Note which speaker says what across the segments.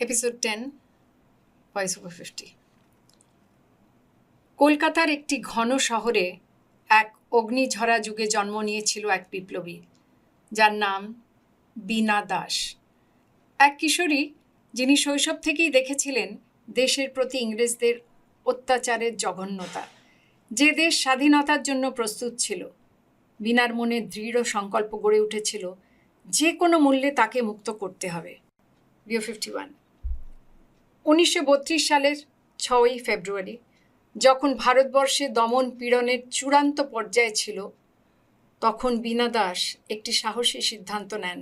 Speaker 1: Episode 10 voice over 50। কলকাতার একটি ঘন শহরে এক অগ্নিঝরা যুগে জন্ম নিয়েছিল এক বিপ্লবী, যার নাম বীণা দাস। এক কিশোরী যিনি শৈশব থেকেই দেখেছিলেন দেশের প্রতি ইংরেজদের অত্যাচারের জঘন্যতা। যে দেশ স্বাধীনতার জন্য প্রস্তুত ছিল, বীণার মনে দৃঢ় সংকল্প গড়ে উঠেছিল যে কোনো মূল্যে তাকে মুক্ত করতে হবে। ভিউ 51। 1932 সালের 6ই ফেব্রুয়ারি, যখন ভারতবর্ষে দমন পীড়নের চূড়ান্ত পর্যায়ে ছিল, তখন বীণা দাস একটি সাহসী সিদ্ধান্ত নেন।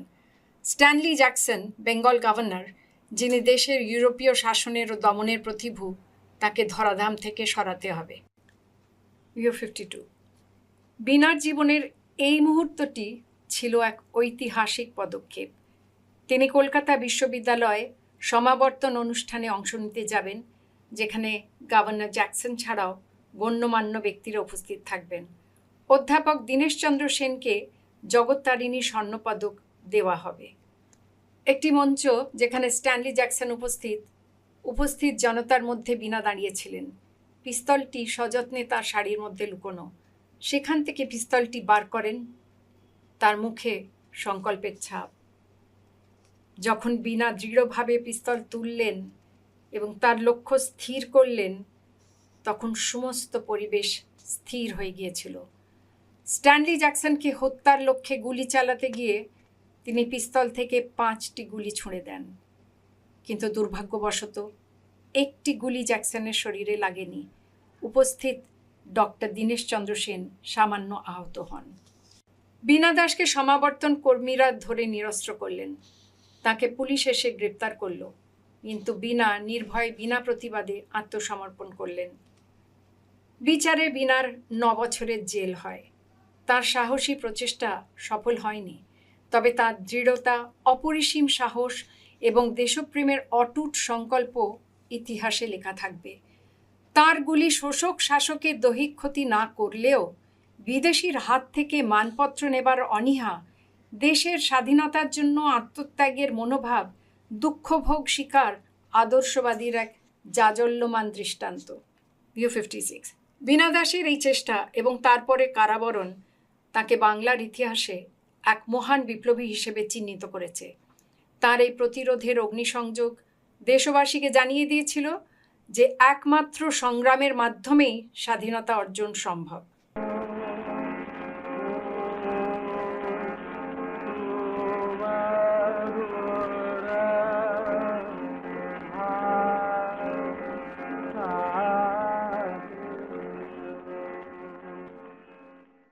Speaker 1: স্ট্যানলি জ্যাকসন, বেঙ্গল গভর্নর, যিনি দেশের ইউরোপীয় শাসনের ও দমনের প্রতিভূ, তাকে ধরাধাম থেকে সরাতে হবে। ভিউ 52। বীণার জীবনের এই মুহূর্তটি ছিল এক ঐতিহাসিক পদক্ষেপ। তিনি কলকাতা বিশ্ববিদ্যালয়ে সমাবর্তন অনুষ্ঠানে অংশ নিতে যাবেন, যেখানে গভর্নর জ্যাকসন ছাড়াও গণ্যমান্য ব্যক্তিরা উপস্থিত থাকবেন। অধ্যাপক দীনেশচন্দ্র সেনকে জগত্তারিণী স্বর্ণপদক দেওয়া হবে। একটি মঞ্চ যেখানে স্ট্যানলি জ্যাকসন উপস্থিত জনতার মধ্যে বীণা দাঁড়িয়েছিলেন। পিস্তলটি সযত্নে তার শাড়ির মধ্যে লুকোনো। সেখান থেকে পিস্তলটি বার করেন, তার মুখে সংকল্পের ছাপ। যখন বীণা দৃঢ়ভাবে পিস্তল তুললেন এবং তার লক্ষ্য স্থির করলেন, তখন সমস্ত পরিবেশ স্থির হয়ে গিয়েছিল। স্ট্যানলি জ্যাকসনকে হত্যার লক্ষ্যে গুলি চালাতে গিয়ে তিনি পিস্তল থেকে 5টি গুলি ছুঁড়ে দেন, কিন্তু দুর্ভাগ্যবশত একটি গুলি জ্যাকসনের শরীরে লাগেনি। উপস্থিত ডক্টর দীনেশচন্দ্র সেন সামান্য আহত হন। বীণা দাসকে সমাবর্তন কর্মীরা ধরে নিরস্ত্র করলেন। তাকে পুলিশ এসে গ্রেপ্তার করল, কিন্তু বীণা নির্ভয় বিনা প্রতিবাদে আত্মসমর্পণ করলেন। বিচারে বীণার 9 বছরের জেল হয়। তার সাহসী প্রচেষ্টা সফল হয়নি, তবে তার দৃঢ়তা, অপরিসীম সাহস এবং দেশপ্রেমের অটুট সংকল্প ইতিহাসে লেখা থাকবে। তার গুলি শোষক শাসকের দৈহিক ক্ষতি না করলেও বিদেশির হাত থেকে মানপত্র নেবার অনীহা, দেশের স্বাধীনতার জন্য আত্মত্যাগের মনোভাব, দুঃখভোগ শিকার আদর্শবাদীর এক জাজল্যমান দৃষ্টান্ত। ভিউ 56। বীণা দাসের এই চেষ্টা এবং তারপরে কারাবরণ তাকে বাংলার ইতিহাসে এক মহান বিপ্লবী হিসেবে চিহ্নিত করেছে। তার এই প্রতিরোধের অগ্নিসংযোগ দেশবাসীকে জানিয়ে দিয়েছিল যে একমাত্র সংগ্রামের মাধ্যমেই স্বাধীনতা অর্জন সম্ভব।